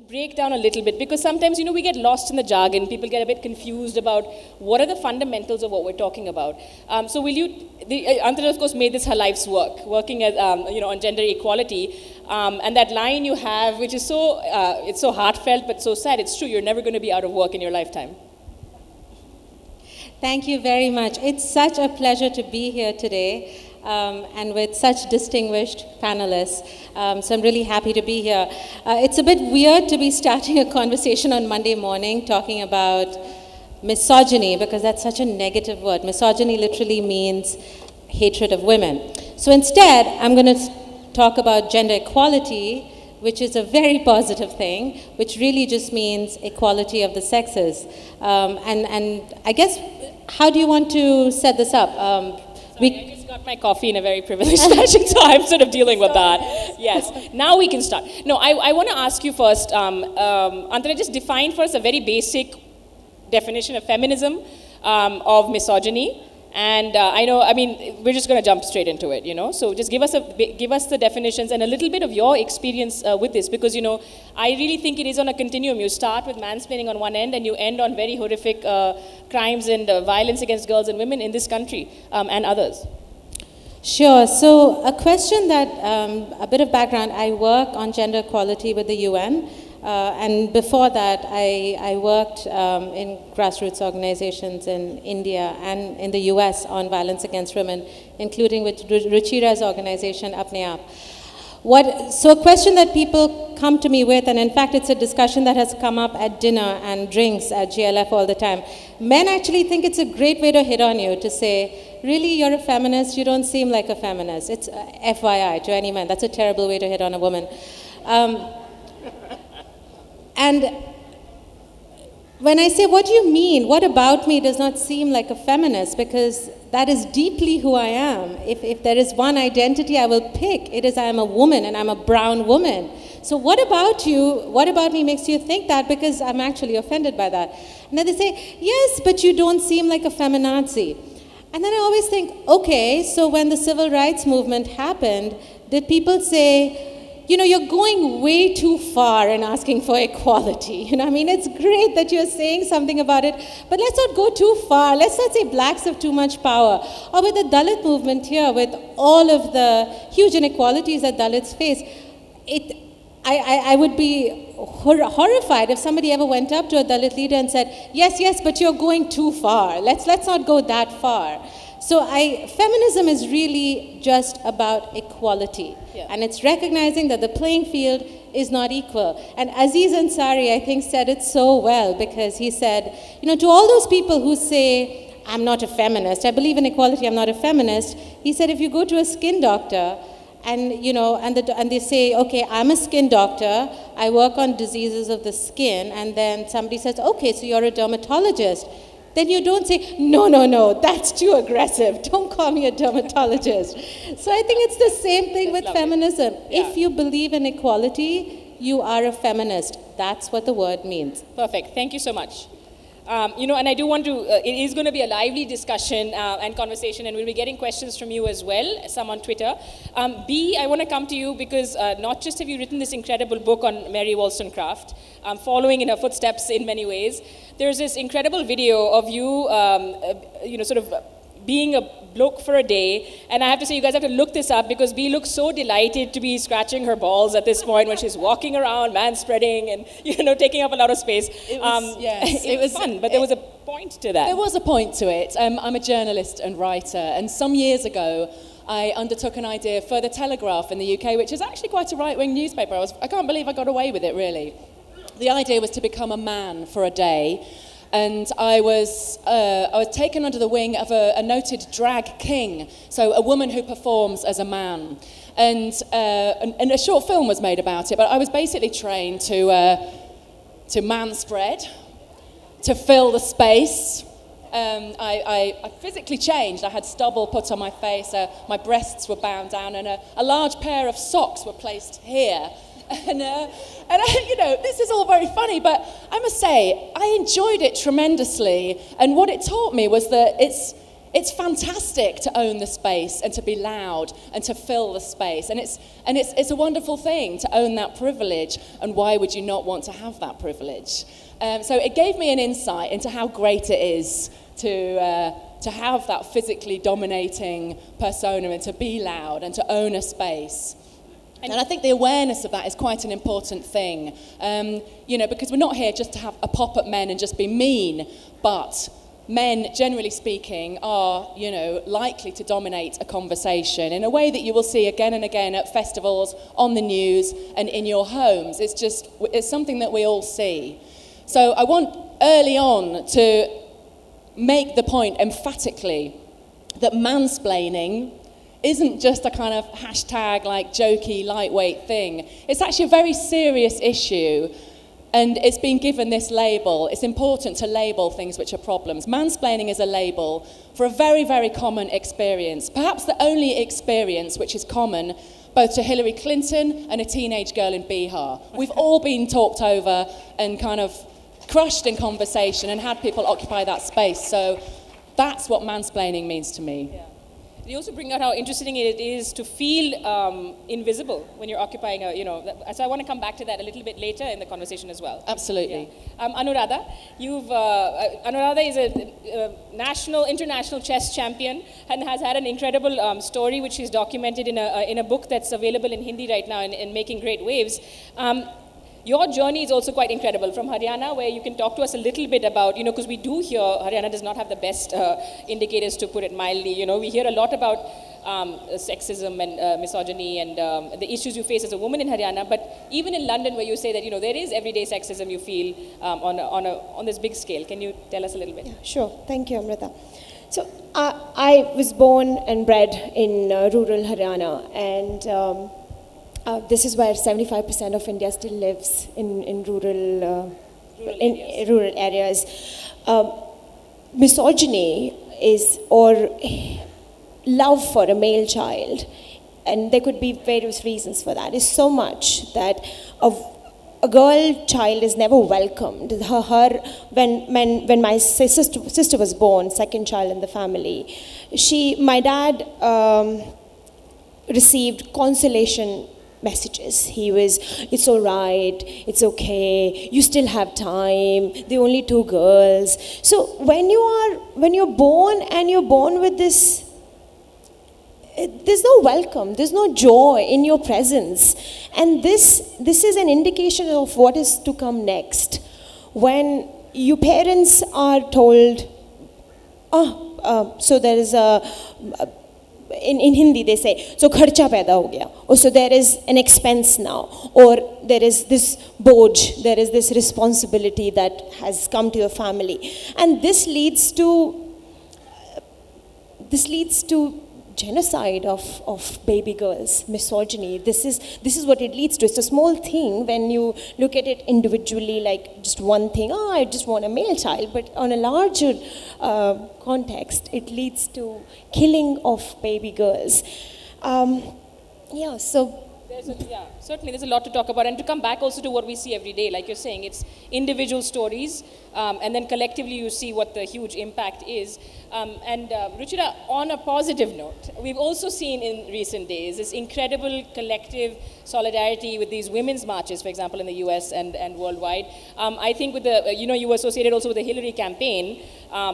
break down a little bit because sometimes, we get lost in the jargon. People get a bit confused about what are the fundamentals of what we're talking about. So will you, Antara, of course, made this her life's work, working as, on gender equality. And that line you have, which is so, it's so heartfelt but so sad, it's true, you're never going to be out of work in your lifetime. Thank you very much. It's such a pleasure to be here today and with such distinguished panelists. So I'm really happy to be here. It's a bit weird to be starting a conversation on Monday morning talking about misogyny because that's such a negative word. Misogyny literally means hatred of women. So instead, I'm going to talk about gender equality, which is a very positive thing, which really just means equality of the sexes. And I guess, how do you want to set this up? I just got my coffee in a very privileged fashion, so I'm sort of dealing with that. Yes, now we can start. No, I want to ask you first, Antara, just define for us a very basic definition of feminism, of misogyny. And we're just going to jump straight into it, So just give us the definitions and a little bit of your experience with this, because, I really think it is on a continuum. You start with mansplaining on one end and you end on very horrific crimes and violence against girls and women in this country and others. Sure. So a question that, a bit of background, I work on gender equality with the UN. And before that, I worked in grassroots organizations in India and in the US on violence against women, including with Ruchira's organization, Apne Aap. So a question that people come to me with, and in fact it's a discussion that has come up at dinner and drinks at GLF all the time. Men actually think it's a great way to hit on you, to say, really, you're a feminist, you don't seem like a feminist. It's FYI to any man. That's a terrible way to hit on a woman. And when I say, what do you mean? What about me does not seem like a feminist? Because that is deeply who I am. If there is one identity I will pick, it is I am a woman and I'm a brown woman. So what about you, what about me makes you think that? Because I'm actually offended by that. And then they say, yes, but you don't seem like a feminazi. And then I always think, okay, so when the civil rights movement happened, did people say, you're going way too far in asking for equality. It's great that you're saying something about it, but let's not go too far. Let's not say blacks have too much power. Or with the Dalit movement here, with all of the huge inequalities that Dalits face, I would be horrified if somebody ever went up to a Dalit leader and said, yes, but you're going too far. Let's not go that far. So feminism is really just about equality. Yeah. And it's recognizing that the playing field is not equal. And Aziz Ansari, I think, said it so well, because he said, to all those people who say, I'm not a feminist, I believe in equality, I'm not a feminist, he said, if you go to a skin doctor and, and they say, okay, I'm a skin doctor, I work on diseases of the skin, and then somebody says, okay, so you're a dermatologist. Then you don't say, no, that's too aggressive. Don't call me a dermatologist. So I think it's the same thing with feminism. Yeah. If you believe in equality, you are a feminist. That's what the word means. Perfect. Thank you so much. And I do want to, it is going to be a lively discussion and conversation, and we'll be getting questions from you as well, some on Twitter. B, I want to come to you because not just have you written this incredible book on Mary Wollstonecraft, following in her footsteps in many ways, there's this incredible video of you, sort of being a bloke for a day, and I have to say, you guys have to look this up because B looks so delighted to be scratching her balls at this point when she's walking around, manspreading, and taking up a lot of space. It was fun, but there was a point to that. There was a point to it. I'm a journalist and writer, and some years ago, I undertook an idea for The Telegraph in the UK, which is actually quite a right-wing newspaper. I can't believe I got away with it, really. The idea was to become a man for a day. And I was taken under the wing of a noted drag king, so a woman who performs as a man. And a short film was made about it, but I was basically trained to manspread, to fill the space. I physically changed. I had stubble put on my face, my breasts were bound down, and a large pair of socks were placed here. And this is all very funny, but I must say, I enjoyed it tremendously. And what it taught me was that it's fantastic to own the space and to be loud and to fill the space. And it's a wonderful thing to own that privilege. And why would you not want to have that privilege? So it gave me an insight into how great it is to have that physically dominating persona and to be loud and to own a space. And I think the awareness of that is quite an important thing, because we're not here just to have a pop at men and just be mean, but men, generally speaking, are, likely to dominate a conversation in a way that you will see again and again at festivals, on the news, and in your homes. It's something that we all see. So I want early on to make the point emphatically that mansplaining isn't just a kind of hashtag like jokey, lightweight thing. It's actually a very serious issue. And it's been given this label. It's important to label things which are problems. Mansplaining is a label for a very, very common experience, perhaps the only experience which is common both to Hillary Clinton and a teenage girl in Bihar. We've all been talked over and kind of crushed in conversation and had people occupy that space. So that's what mansplaining means to me. Yeah. You also bring out how interesting it is to feel invisible when you're occupying so I want to come back to that a little bit later in the conversation as well. Absolutely. Yeah. Anuradha, Anuradha is a international chess champion and has had an incredible story which she's documented in a book that's available in Hindi right now and making great waves. Your journey is also quite incredible from Haryana, where you can talk to us a little bit about, because we do hear Haryana does not have the best indicators, to put it mildly. We hear a lot about sexism and misogyny and the issues you face as a woman in Haryana. But even in London, where you say that, there is everyday sexism you feel on this big scale. Can you tell us a little bit? Yeah, sure. Thank you, Amrita. So I was born and bred in rural Haryana, and this is where 75% of India still lives in rural areas. Misogyny or love for a male child, and there could be various reasons for that, is so much that a girl child is never welcomed. When my sister was born, second child in the family, my dad received consolation messages. It's all right, it's okay, you still have time, there are only 2 girls. So when you're born and you're born with this, there's no welcome, there's no joy in your presence. And this is an indication of what is to come next. When your parents are told, so there is in Hindi they say, so kharcha paida ho gaya, or so there is an expense now, or there is this boj, there is this responsibility that has come to your family, and this leads to genocide of baby girls, misogyny. This is what it leads to. It's a small thing when you look at it individually, like just one thing, I just want a male child, but on a larger context, it leads to killing of baby girls. Certainly there's a lot to talk about, and to come back also to what we see every day, like you're saying, it's individual stories, and then collectively you see what the huge impact is. Ruchira, on a positive note, we've also seen in recent days this incredible collective solidarity with these women's marches, for example, in the US and worldwide. I think with you were associated also with the Hillary campaign,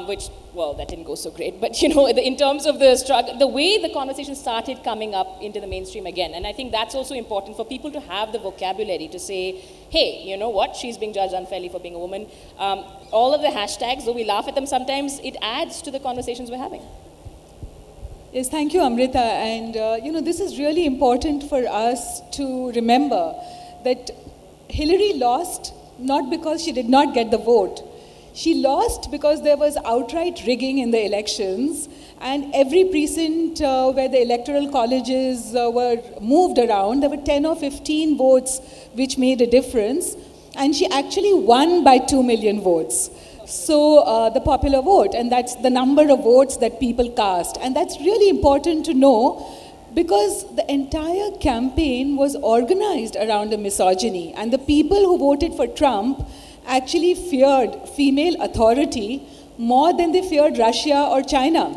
which, well, that didn't go so great, but in terms of the struggle, the way the conversation started coming up into the mainstream again, and I think that's also important for people to have the vocabulary to say, hey, you know what, she's being judged unfairly for being a woman. All of the hashtags, though we laugh at them sometimes, it adds to the conversations we're having. Yes, thank you, Amrita. And, this is really important for us to remember that Hillary lost not because she did not get the vote. She lost because there was outright rigging in the elections, and every precinct where the electoral colleges were moved around, there were 10 or 15 votes which made a difference, and she actually won by 2 million votes. So the popular vote, and that's the number of votes that people cast. And that's really important to know, because the entire campaign was organized around the misogyny, and the people who voted for Trump actually feared female authority more than they feared Russia or China.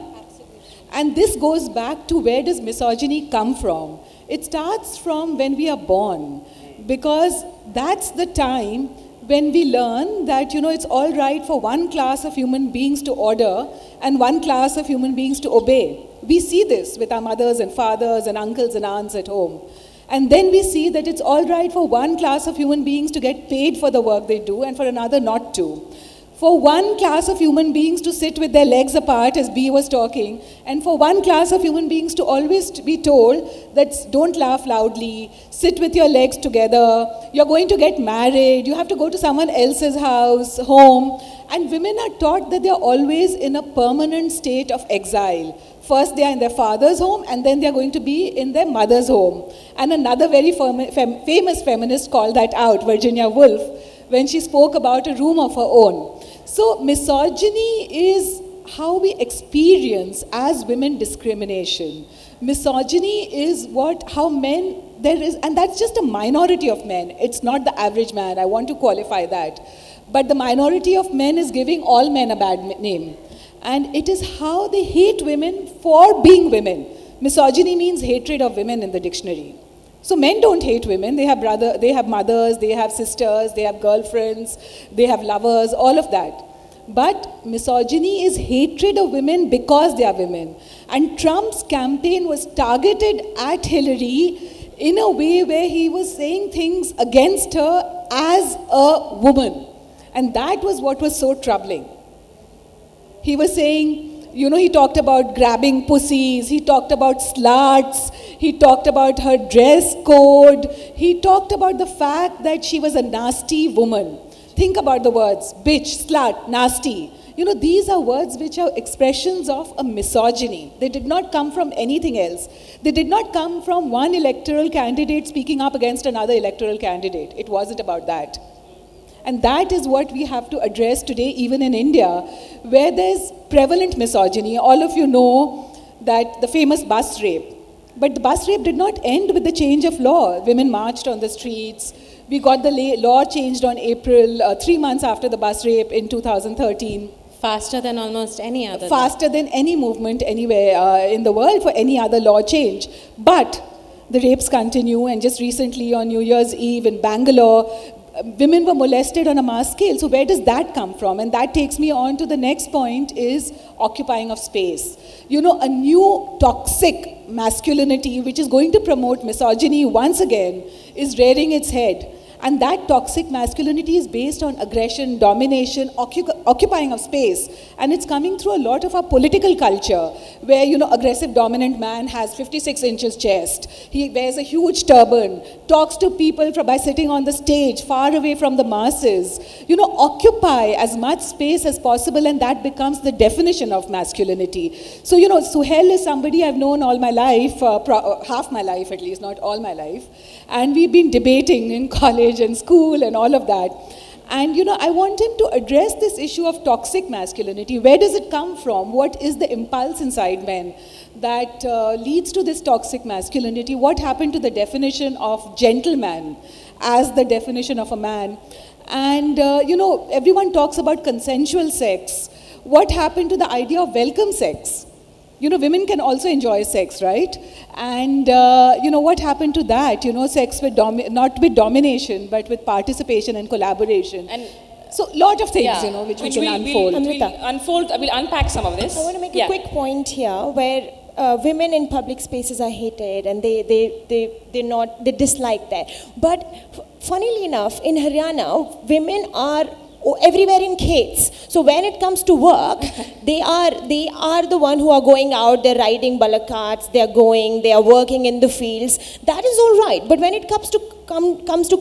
And this goes back to where does misogyny come from? It starts from when we are born, because that's the time when we learn that, it's all right for one class of human beings to order and one class of human beings to obey. We see this with our mothers and fathers and uncles and aunts at home. And then we see that it's all right for one class of human beings to get paid for the work they do and for another not to. For one class of human beings to sit with their legs apart, as Bea was talking, and for one class of human beings to always be told that don't laugh loudly, sit with your legs together, you're going to get married, you have to go to someone else's house, home. And women are taught that they're always in a permanent state of exile. First they are in their father's home, and then they're going to be in their mother's home. And another very famous feminist called that out, Virginia Woolf, when she spoke about a room of her own. So misogyny is how we experience as women discrimination. Misogyny is how men, and that's just a minority of men. It's not the average man, I want to qualify that. But the minority of men is giving all men a bad name. And it is how they hate women for being women. Misogyny means hatred of women in the dictionary. So men don't hate women. They have mothers, they have sisters, they have girlfriends, they have lovers, all of that. But misogyny is hatred of women because they are women. And Trump's campaign was targeted at Hillary in a way where he was saying things against her as a woman. And that was what was so troubling. He was saying, he talked about grabbing pussies, he talked about sluts, he talked about her dress code, he talked about the fact that she was a nasty woman. Think about the words, bitch, slut, nasty. These are words which are expressions of a misogyny. They did not come from anything else. They did not come from one electoral candidate speaking up against another electoral candidate. It wasn't about that. And that is what we have to address today, even in India, where there's prevalent misogyny. All of you know that the famous bus rape. But the bus rape did not end with the change of law. Women marched on the streets. We got the law changed on April, 3 months after the bus rape in 2013. Faster than almost any other. Faster than any movement anywhere in the world for any other law change. But the rapes continue, and just recently on New Year's Eve in Bangalore, women were molested on a mass scale. So where does that come from? And that takes me on to the next point, is occupying of space. A new toxic masculinity which is going to promote misogyny once again is rearing its head. And that toxic masculinity is based on aggression, domination, occupying of space. And it's coming through a lot of our political culture, where, aggressive dominant man has 56 inches chest. He wears a huge turban, talks to people by sitting on the stage, far away from the masses. Occupy as much space as possible, and that becomes the definition of masculinity. So, Suhail is somebody I've known all my life, half my life at least, not all my life. And we've been debating in college and school and all of that. And, I want him to address this issue of toxic masculinity. Where does it come from? What is the impulse inside men that leads to this toxic masculinity? What happened to the definition of gentleman as the definition of a man? And, everyone talks about consensual sex. What happened to the idea of welcome sex? Women can also enjoy sex, right? And, what happened to that? Sex with not with domination, but with participation and collaboration. And so, lot of things, which we can unfold. We'll unpack some of this. I want to make a quick point here, where women in public spaces are hated, and they dislike that. But funnily enough, in Haryana, women are everywhere in Khates. So when it comes to work, they are the one who are going out, they're riding bullock carts, they are working in the fields. That is all right. But when it comes to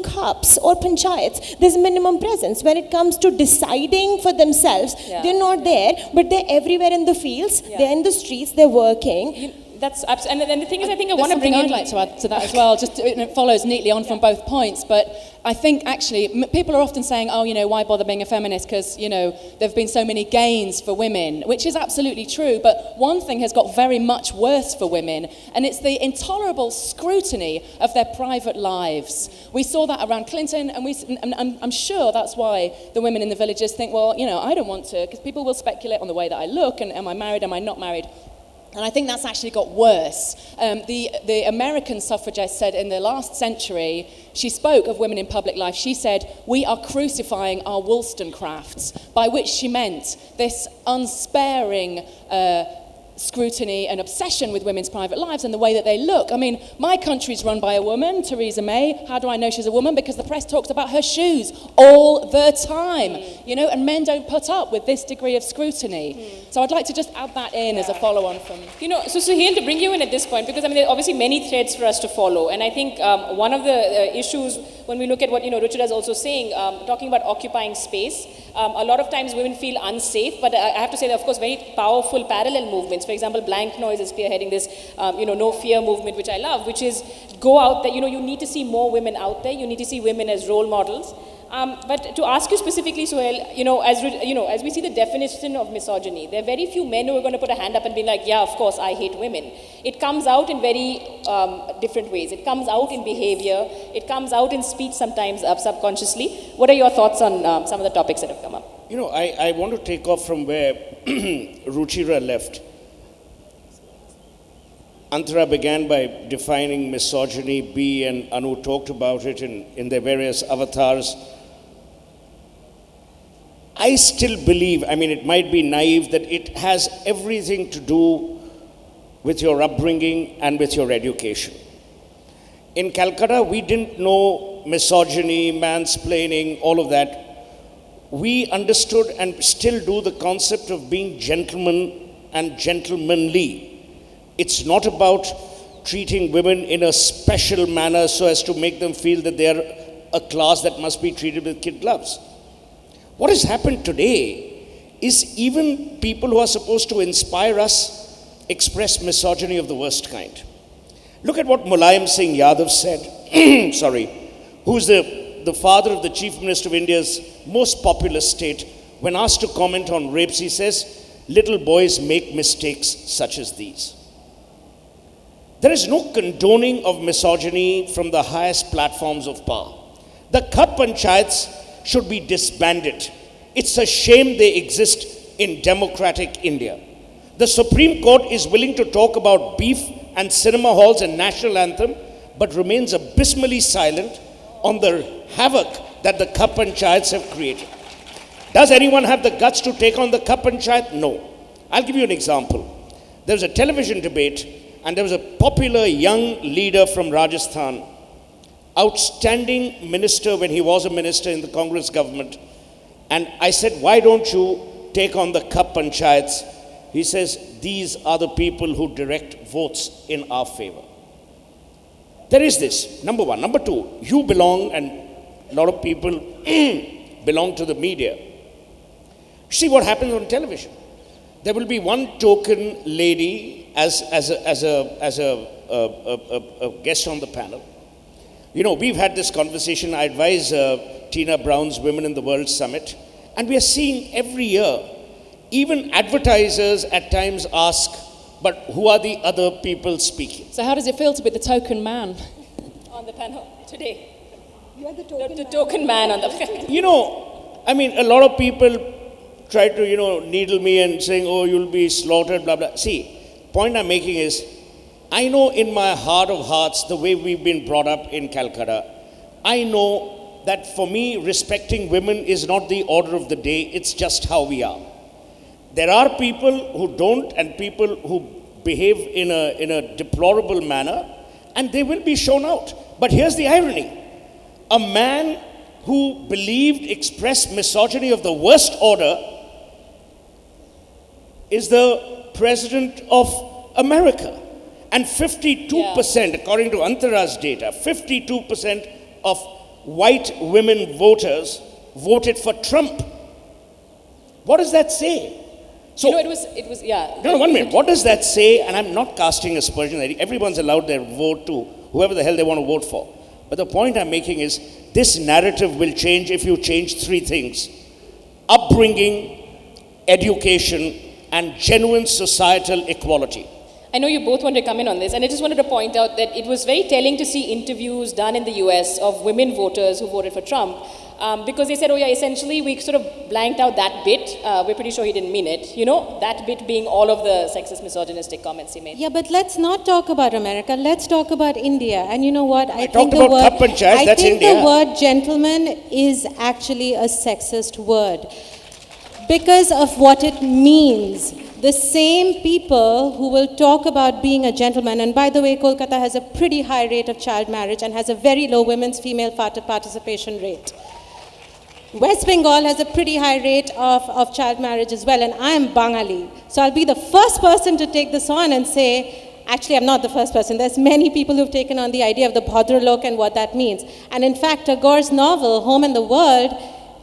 cups or panchayats, there's minimum presence. When it comes to deciding for themselves, they're not there, but they're everywhere in the fields, they're in the streets, they're working. And the thing is, I think I want to bring I'd like to add to that as well. Just it follows neatly on from both points, but I think actually people are often saying, why bother being a feminist? Because there've been so many gains for women, which is absolutely true. But one thing has got very much worse for women, and it's the intolerable scrutiny of their private lives. We saw that around Clinton, and I'm sure that's why the women in the villages think, I don't want to, because people will speculate on the way that I look, and am I married, am I not married? And I think that's actually got worse. The American suffragist said in the last century, she spoke of women in public life, she said, "We are crucifying our Wollstonecrafts," by which she meant this unsparing scrutiny and obsession with women's private lives and the way that they look. I mean, my country's run by a woman, Theresa May. How do I know she's a woman? Because the press talks about her shoes all the time, you know, and men don't put up with this degree of scrutiny. So I'd like to just add that in as a follow-on from... You know, so Suhail, to bring you in at this point, because I mean, there are obviously many threads for us to follow, and I think one of the issues when we look at what, you know, Richard is also saying, talking about occupying space, a lot of times women feel unsafe, but I have to say, there are, of course, very powerful parallel movements. For example, Blank Noise is spearheading this, you know, No Fear movement, which I love, which is go out there, you know, you need to see more women out there, you need to see women as role models. But to ask you specifically, Suhail, you know, as we see the definition of misogyny, there are very few men who are going to put a hand up and be like, yeah, of course, I hate women. It comes out in very different ways. It comes out in behavior. It comes out in speech sometimes subconsciously. What are your thoughts on some of the topics that have come up? You know, I want to take off from where Ruchira left. Antara began by defining misogyny. B and Anu talked about it in their various avatars. I still believe, I mean, it might be naive, that it has everything to do with your upbringing and with your education. In Calcutta, we didn't know misogyny, mansplaining, all of that. We understood and still do the concept of being gentleman and gentlemanly. It's not about treating women in a special manner so as to make them feel that they are a class that must be treated with kid gloves. What has happened today is even people who are supposed to inspire us express misogyny of the worst kind. Look at what Mulayam Singh Yadav said, sorry, who's the father of the Chief Minister of India's most populous state. When asked to comment on rapes, he says, "Little boys make mistakes such as these." There is no condoning of misogyny from the highest platforms of power. The Khat Panchayats should be disbanded. It's a shame they exist in democratic India. The Supreme Court is willing to talk about beef and cinema halls and national anthem, but remains abysmally silent on the havoc that the Khat Panchayats have created. Does anyone have the guts to take on the Khat Panchayat? No. I'll give you an example. There was a television debate, and there was a popular young leader from Rajasthan, outstanding minister when he was a minister in the Congress government. And I said, why don't you take on the Khat Panchayats? He says, these are the people who direct votes in our favor. There is this, number one. Number two, you belong, and a lot of people belong to the media. See what happens on television. There will be one token lady as a guest on the panel. You know, we've had this conversation. I advise Tina Brown's Women in the World Summit, and we are seeing every year, even advertisers at times ask, but who are the other people speaking? So how does it feel to be the token man? On the panel today. You're the token The token man on the panel. You know, I mean, a lot of people try to, you know, needle me and saying, oh, you'll be slaughtered, blah, blah. See, point I'm making is, I know in my heart of hearts, the way we've been brought up in Calcutta, I know that for me, respecting women is not the order of the day, it's just how we are. There are people who don't, and people who behave in a deplorable manner, and they will be shown out. But here's the irony. A man who expressed misogyny of the worst order is the president of America. And 52%, according to Antara's data, 52% of white women voters voted for Trump. What does that say? So, You know, it was, yeah. no, 1 minute. What does that say? And I'm not casting aspersions. Everyone's allowed their vote to whoever the hell they want to vote for. But the point I'm making is, this narrative will change if you change three things: upbringing, education, and genuine societal equality. I know you both want to come in on this, and I just wanted to point out that it was very telling to see interviews done in the US of women voters who voted for Trump, because they said, oh yeah, essentially we sort of blanked out that bit. We're pretty sure he didn't mean it. You know, that bit being all of the sexist, misogynistic comments he made. Yeah, but let's not talk about America. Let's talk about India. And you know what? I talked about Cup Panchayat, that's India. The word gentleman is actually a sexist word because of what it means. The same people who will talk about being a gentleman, and by the way, Kolkata has a pretty high rate of child marriage and has a very low women's female participation rate. West Bengal has a pretty high rate of child marriage as well, and I am Bangali. So I'll be the first person to take this on and say, actually I'm not the first person, there's many people who've taken on the idea of the Bhadralok and what that means. And in fact, Tagore's novel, Home and the World,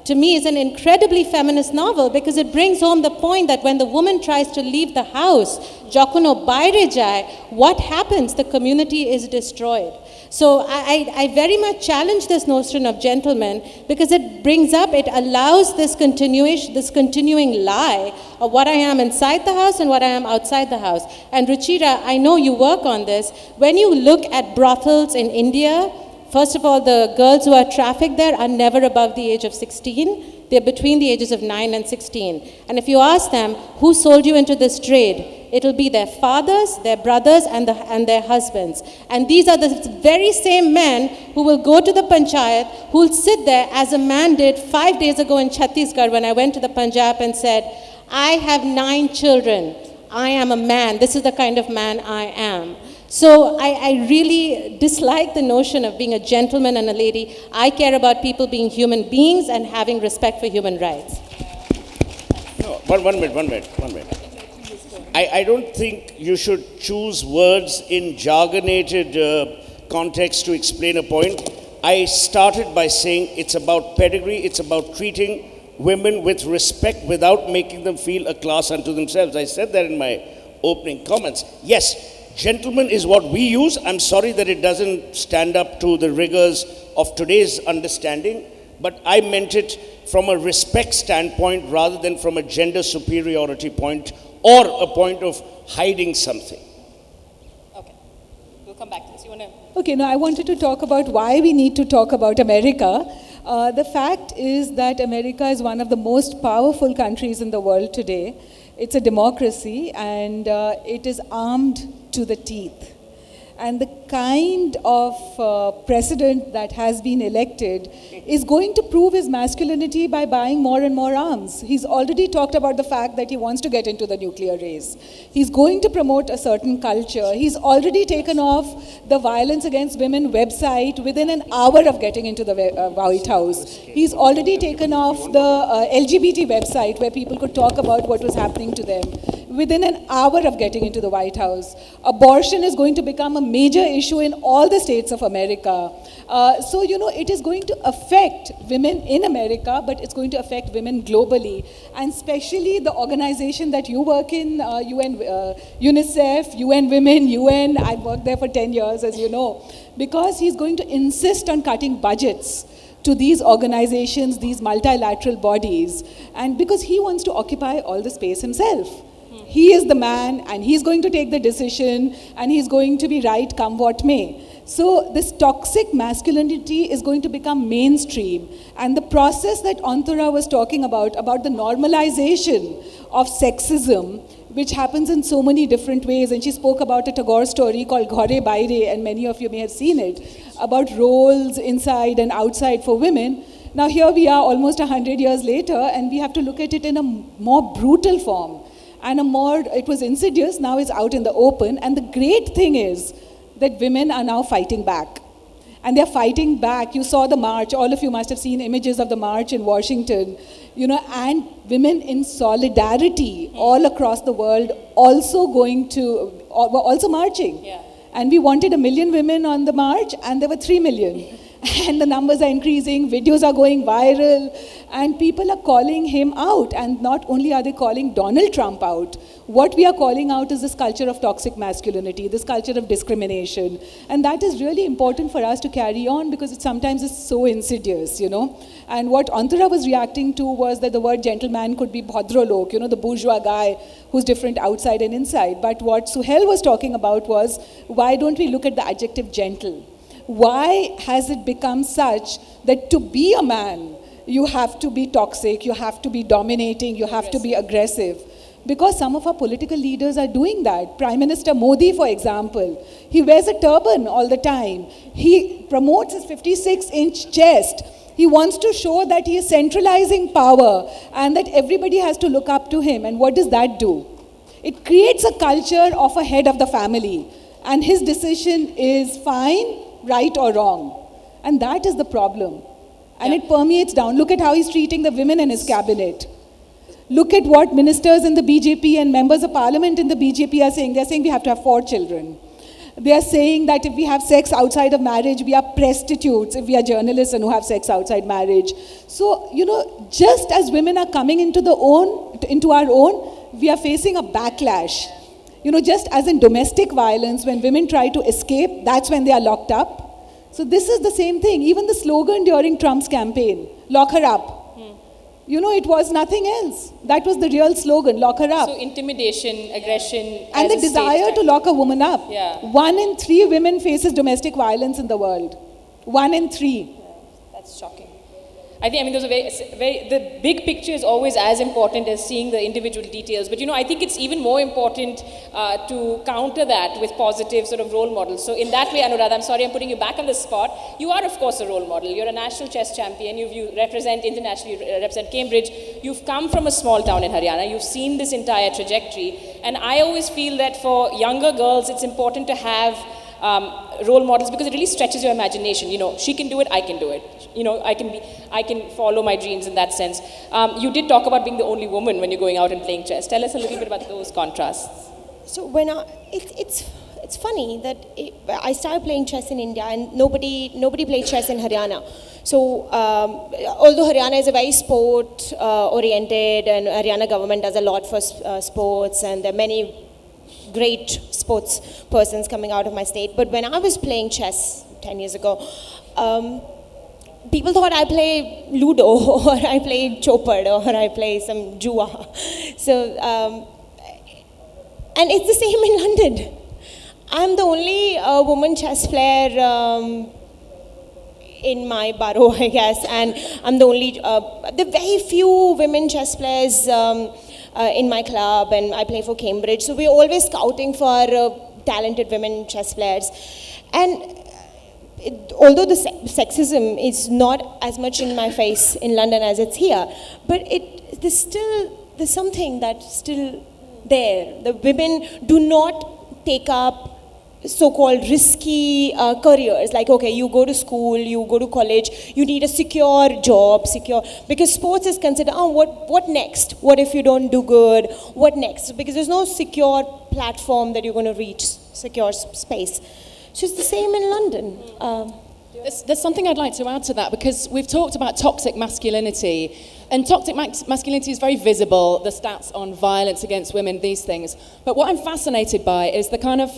to me is an incredibly feminist novel because it brings home the point that when the woman tries to leave the house, Jakono Baire jai, what happens? The community is destroyed. So I very much challenge this notion of gentleman because it brings up, it allows this continuing lie of what I am inside the house and what I am outside the house. And Ruchira, I know you work on this. When you look at brothels in India, first of all, the girls who are trafficked there are never above the age of 16. They're between the ages of 9 and 16. And if you ask them, who sold you into this trade? It'll be their fathers, their brothers, and their husbands. And these are the very same men who will go to the panchayat, who will sit there as a man did 5 days ago in Chhattisgarh when I went to the Punjab and said, I have 9 children. I am a man. This is the kind of man I am. So I really dislike the notion of being a gentleman and a lady. I care about people being human beings and having respect for human rights. No, one minute. I don't think you should choose words in jargonated context to explain a point. I started by saying it's about pedigree, it's about treating women with respect without making them feel a class unto themselves. I said that in my opening comments. Yes, gentleman is what we use. I'm sorry that it doesn't stand up to the rigors of today's understanding, but I meant it from a respect standpoint rather than from a gender superiority point or a point of hiding something. Okay, we'll come back to this. You want to? Okay, now I wanted to talk about why we need to talk about America. The fact is that America is one of the most powerful countries in the world today. It's a democracy and it is armed to the teeth. And the kind of president that has been elected is going to prove his masculinity by buying more and more arms. He's already talked about the fact that he wants to get into the nuclear race. He's going to promote a certain culture. He's already taken off the violence against women website within an hour of getting into the White House. He's already taken off the LGBT website where people could talk about what was happening to them within an hour of getting into the White House. Abortion is going to become a major issue in all the states of America. So, it is going to affect women in America, but it's going to affect women globally. And especially the organization that you work in, UNICEF, UN Women, UN, I've worked there for 10 years, as you know, because he's going to insist on cutting budgets to these organizations, these multilateral bodies, and because he wants to occupy all the space himself. He is the man, and he's going to take the decision, and he's going to be right come what may. So this toxic masculinity is going to become mainstream. And the process that Antura was talking about the normalization of sexism, which happens in so many different ways, and she spoke about a Tagore story called Ghore Baire, and many of you may have seen it, about roles inside and outside for women. Now here we are almost 100 years later, and we have to look at it in a more brutal form. And it was insidious, now it's out in the open. And the great thing is that women are now fighting back. And they're fighting back. You saw the march, all of you must have seen images of the march in Washington, and women in solidarity all across the world also were also marching. Yeah. And we wanted 1 million women on the march, and there were 3 million. and the numbers are increasing, videos are going viral, and people are calling him out. And not only are they calling Donald Trump out, what we are calling out is this culture of toxic masculinity, this culture of discrimination. And that is really important for us to carry on because it sometimes is so insidious, you know. And what Antara was reacting to was that the word gentleman could be bhadralok, you know, the bourgeois guy who's different outside and inside. But what Suhail was talking about was, why don't we look at the adjective gentle? Why has it become such that to be a man, you have to be toxic, you have to be dominating, you have to be aggressive? Because some of our political leaders are doing that. Prime Minister Modi, for example, he wears a turban all the time. He promotes his 56-inch chest. He wants to show that he is centralizing power and that everybody has to look up to him. And what does that do? It creates a culture of a head of the family. And his decision is fine, right or wrong. And that is the problem. And it permeates down. Look at how he's treating the women in his cabinet. Look at what ministers in the BJP and members of parliament in the BJP are saying. They're saying we have to have 4 children. They are saying that if we have sex outside of marriage, we are prostitutes, if we are journalists and who have sex outside marriage. So, you know, just as women are coming into our own, we are facing a backlash. You know, just as in domestic violence, when women try to escape, that's when they are locked up. So this is the same thing. Even the slogan during Trump's campaign, lock her up. You know, it was nothing else. That was the real slogan, lock her up. So intimidation, aggression, And the desire to lock a woman up. Yeah. 1 in 3 women faces domestic violence in the world. 1 in 3. That's shocking. I mean, those are the big picture is always as important as seeing the individual details. But, you know, I think it's even more important to counter that with positive sort of role models. So in that way, Anuradha, I'm sorry I'm putting you back on the spot. You are, of course, a role model. You're a national chess champion. You represent internationally, represent Cambridge. You've come from a small town in Haryana. You've seen this entire trajectory. And I always feel that for younger girls, it's important to have role models because it really stretches your imagination. You know, she can do it, I can do it. You know, I can follow my dreams in that sense. You did talk about being the only woman when you're going out and playing chess. Tell us a little bit about those contrasts. So when it's funny that I started playing chess in India and nobody played chess in Haryana. So although Haryana is a very sport oriented and Haryana government does a lot for sports and there are many great sports persons coming out of my state. But when I was playing chess 10 years ago, people thought I play Ludo or I play Chopad or I play some Jua. So, and it's the same in London. I'm the only woman chess player in my borough, I guess, and I'm the only, there are very few women chess players in my club, and I play for Cambridge. So we're always scouting for talented women chess players. And although the sexism is not as much in my face in London as it's here, but there's something that's still there. The women do not take up so-called risky careers, like, okay, you go to school, you go to college, you need a secure job, because sports is considered, what next? What if you don't do good? What next? Because there's no secure platform that you're going to reach, secure space. So it's the same in London. There's something I'd like to add to that, because we've talked about toxic masculinity, and toxic masculinity is very visible, the stats on violence against women, these things. But what I'm fascinated by is the kind of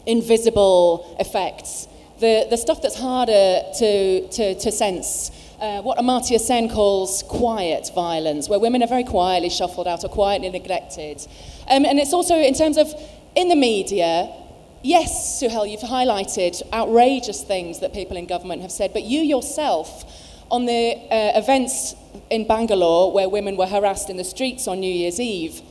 invisible effects, the stuff that's harder to sense. What Amartya Sen calls quiet violence, where women are very quietly shuffled out or quietly neglected. And it's also in terms of in the media. Yes, Suhail, you've highlighted outrageous things that people in government have said, but you yourself, on the events in Bangalore where women were harassed in the streets on New Year's Eve,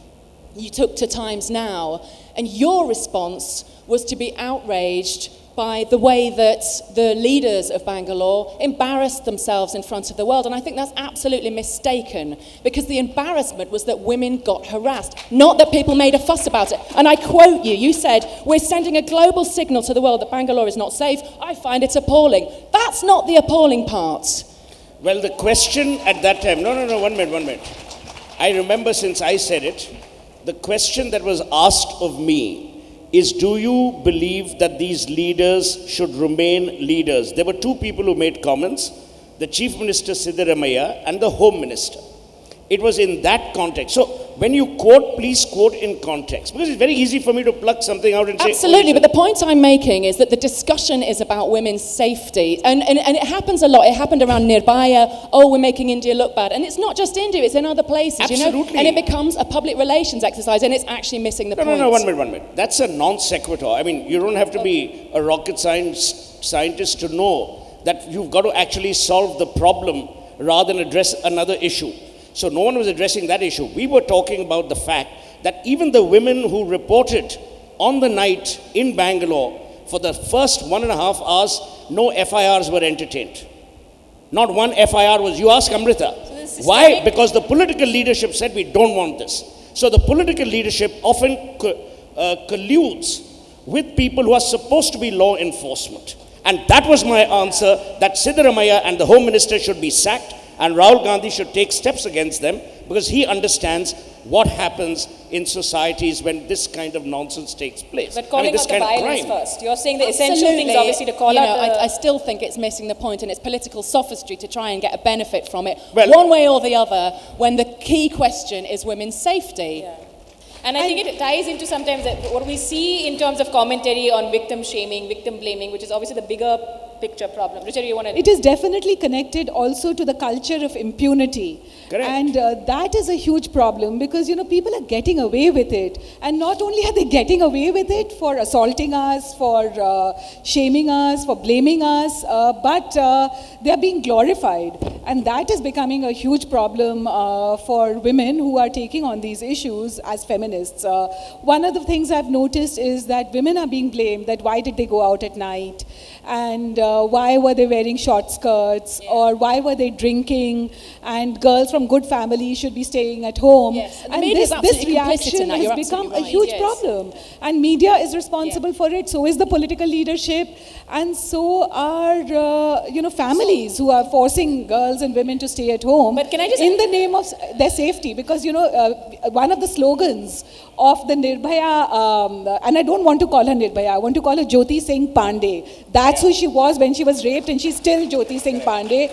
you took to Times Now, and your response was to be outraged by the way that the leaders of Bangalore embarrassed themselves in front of the world. And I think that's absolutely mistaken, because the embarrassment was that women got harassed, not that people made a fuss about it. And I quote you, you said, "We're sending a global signal to the world that Bangalore is not safe. I find it appalling." That's not the appalling part. Well, the question at that time, no, 1 minute. I remember since I said it, the question that was asked of me is, do you believe that these leaders should remain leaders? There were two people who made comments, the Chief Minister Siddaramaiah and the Home Minister. It was in that context. So when you quote, please quote in context. Because it's very easy for me to pluck something out and say... Absolutely, but the point I'm making is that the discussion is about women's safety. And it happens a lot. It happened around Nirbhaya. Oh, we're making India look bad. And it's not just India, it's in other places, Absolutely. you know? And it becomes a public relations exercise, and it's actually missing the point. No, 1 minute. That's a non sequitur. I mean, you don't have to be a rocket scientist to know that you've got to actually solve the problem rather than address another issue. So no one was addressing that issue. We were talking about the fact that even the women who reported on the night in Bangalore, for the first 1.5 hours, no FIRs were entertained. Not one FIR was, you ask Amrita. Why? Because the political leadership said we don't want this. So the political leadership often colludes with people who are supposed to be law enforcement. And that was my answer, that Siddaramaiah and the Home Minister should be sacked, and Rahul Gandhi should take steps against them, because he understands what happens in societies when this kind of nonsense takes place. But calling this out the kind of violence crime. first. You're saying the essential thing is obviously to call out the... I still think it's missing the point, and it's political sophistry to try and get a benefit from it, Well- one way or the other, when the key question is women's safety. Yeah. And I think it ties into sometimes what we see in terms of commentary on victim shaming, victim blaming, which is obviously the bigger picture problem. Richard, you want to... It is definitely connected also to the culture of impunity. Correct. And that is a huge problem because, you know, people are getting away with it. And not only are they getting away with it for assaulting us, for shaming us, for blaming us, but they are being glorified. And that is becoming a huge problem for women who are taking on these issues as feminists. One of the things I've noticed is that women are being blamed that why did they go out at night? And why were they wearing short skirts, or why were they drinking, and girls from good families should be staying at home. Yes, and the and media is this absolutely complicit reaction in that. You're has become a absolutely huge right. Yes. problem. And media is responsible for it, so is the political leadership, and so are families who are forcing girls and women to stay at home But can I just- in the name of their safety. Because, one of the slogans of the Nirbhaya, and I don't want to call her Nirbhaya, I want to call her Jyoti Singh Pandey. That's who she was when she was raped, and she's still Jyoti Singh Pandey.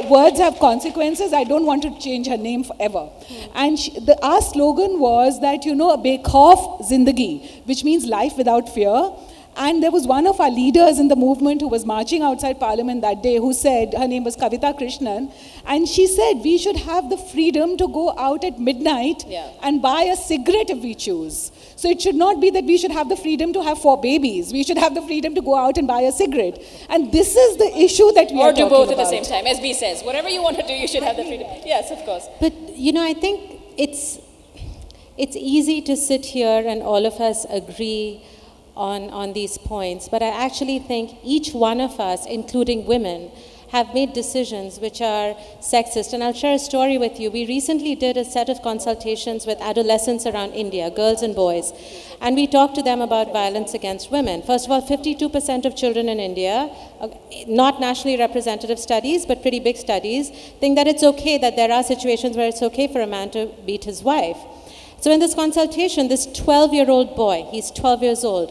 Words have consequences. I don't want to change her name forever. And our slogan was that, a Bekhauf Zindagi, which means life without fear. And there was one of our leaders in the movement who was marching outside Parliament that day who said, her name was Kavita Krishnan, and she said we should have the freedom to go out at midnight and buy a cigarette if we choose. So it should not be that we should have the freedom to have 4 babies. We should have the freedom to go out and buy a cigarette. And this is the issue that we Or are do talking both about. at the same time. SB says, whatever you want to do, you should have the freedom. Yes, of course. But, I think it's easy to sit here and all of us agree on these points, but I actually think each one of us, including women, have made decisions which are sexist. And I'll share a story with you. We recently did a set of consultations with adolescents around India, girls and boys, and we talked to them about violence against women. First of all, 52% of children in India, not nationally representative studies, but pretty big studies, think that it's okay, that there are situations where it's okay for a man to beat his wife. So in this consultation, this 12-year-old boy, he's 12 years old,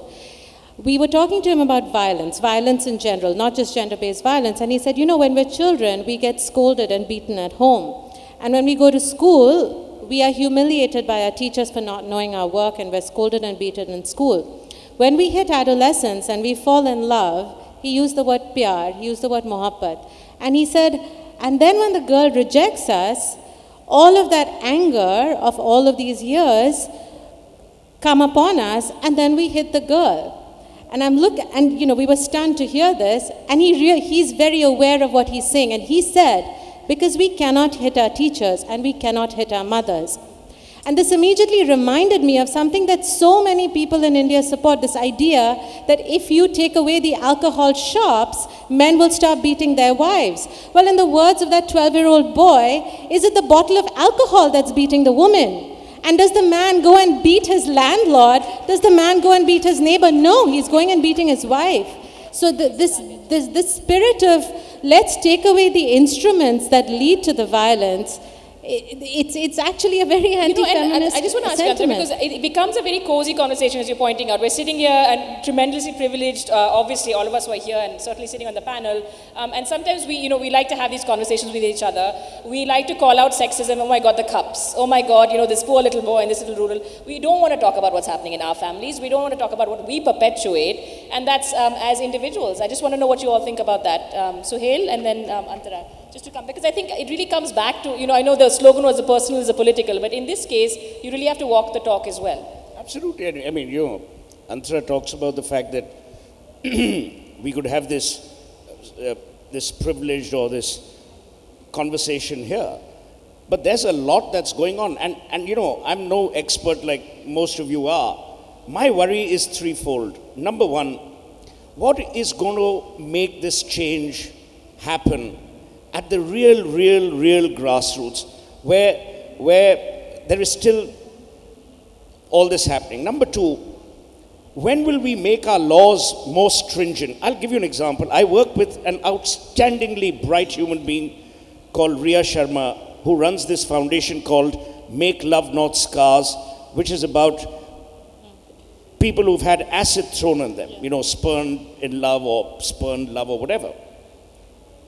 we were talking to him about violence in general, not just gender-based violence, and he said, when we're children, we get scolded and beaten at home. And when we go to school, we are humiliated by our teachers for not knowing our work, and we're scolded and beaten in school. When we hit adolescence and we fall in love, he used the word pyar, he used the word mohabbat. And he said, and then when the girl rejects us, all of that anger of all of these years come upon us, and then we hit the girl. And we were stunned to hear this, and he's very aware of what he's saying, and he said, because we cannot hit our teachers and we cannot hit our mothers. And this immediately reminded me of something that so many people in India support, this idea that if you take away the alcohol shops, men will stop beating their wives. Well, in the words of that 12-year-old boy, is it the bottle of alcohol that's beating the woman? And does the man go and beat his landlord? Does the man go and beat his neighbor? No, he's going and beating his wife. So this spirit of let's take away the instruments that lead to the violence it's actually a very You know, and anti-feminist I just want to ask you, Antara, sentiment. because it becomes a very cozy conversation as you're pointing out. We're sitting here and tremendously privileged, obviously all of us who are here and certainly sitting on the panel. And sometimes we like to have these conversations with each other. We like to call out sexism, oh my God, the cups. Oh my God, this poor little boy in this little rural. We don't want to talk about what's happening in our families. We don't want to talk about what we perpetuate. And that's as individuals. I just want to know what you all think about that. Suhail and then Antara. Just to come, because I think it really comes back to, I know the slogan was the personal is the political, but in this case, you really have to walk the talk as well. Absolutely. I mean, Antara talks about the fact that we could have this privileged or this conversation here. But there's a lot that's going on. And I'm no expert like most of you are. My worry is threefold. Number one, what is going to make this change happen at the real grassroots, where there is still all this happening? Number two, when will we make our laws more stringent? I'll give you an example. I work with an outstandingly bright human being called Riya Sharma, who runs this foundation called Make Love Not Scars, which is about people who've had acid thrown on them, spurned in love or spurned love or whatever.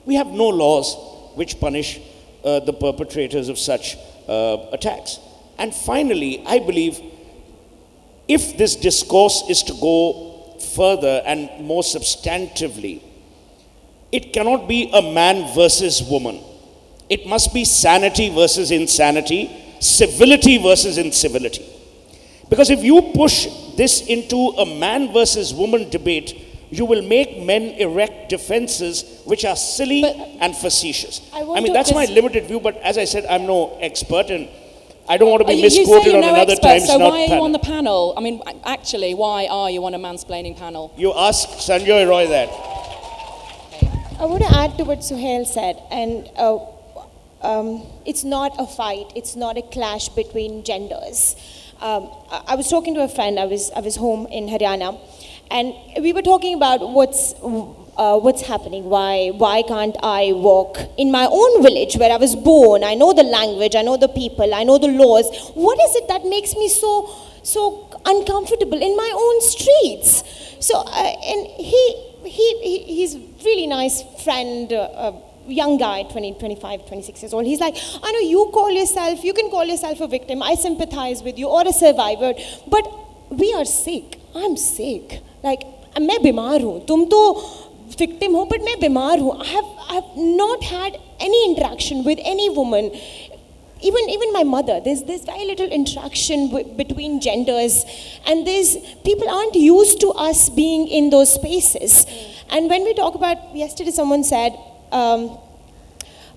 We have no laws which punish the perpetrators of such attacks. And finally, I believe if this discourse is to go further and more substantively, it cannot be a man versus woman. It must be sanity versus insanity, civility versus incivility. Because if you push this into a man versus woman debate, you will make men erect defenses which are silly and facetious. I mean, that's my limited view, but as I said, I'm no expert and I don't want to be misquoted on another Times so Not why are you panel. on the panel? I mean, actually, why are you on a mansplaining panel? You ask Sanjoy Roy that. I want to add to what Suhail said, and it's not a fight, it's not a clash between genders. I was talking to a friend, I was home in Haryana, and we were talking about what's happening, why can't I walk in my own village where I was born? I know the language, I know the people, I know the laws. What is it that makes me so uncomfortable in my own streets? So, and he's really nice friend, young guy, 20, 25, 26 years old. He's like, I know you can call yourself a victim. I sympathize with you, or a survivor. But we are sick. I'm sick. Like, मैं बीमार हूँ. तुम तो victim हो, but मैं बीमार हूँ. I have not had any interaction with any woman. Even my mother, there's very little interaction between genders, and people aren't used to us being in those spaces. And when we talk about, yesterday someone said,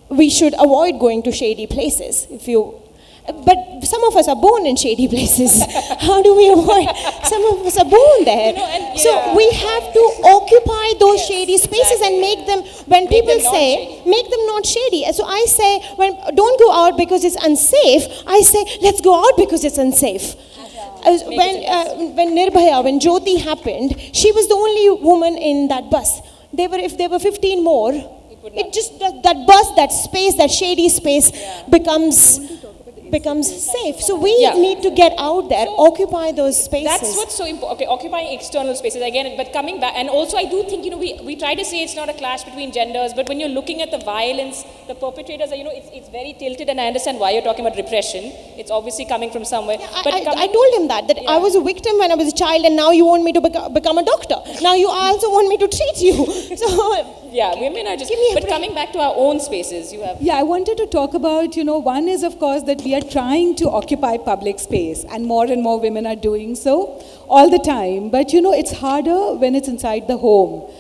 we should avoid going to shady places. But some of us are born in shady places. How do we avoid? Some of us are born there. So we have to occupy those shady spaces and make them, when people say, make them not shady. So I say, don't go out because it's unsafe, I say, let's go out because it's unsafe. When Nirbhaya, when Jyoti happened, she was the only woman in that bus. If there were 15 more, that bus, that space, that shady space becomes safe. So we need to get out there, occupy those spaces. That's what's so important. Okay, occupying external spaces again, but coming back, and also I do think, we try to say it's not a clash between genders, but when you're looking at the violence, the perpetrators are, it's very tilted, and I understand why you're talking about repression. It's obviously coming from somewhere. Yeah, I told him that I was a victim when I was a child, and now you want me to become a doctor. Now you also want me to treat you. So yeah, women are just, but coming back to our own spaces, you have. Yeah, I wanted to talk about, one is of course that we are trying to occupy public space, and more women are doing so all the time. But it's harder when it's inside the home.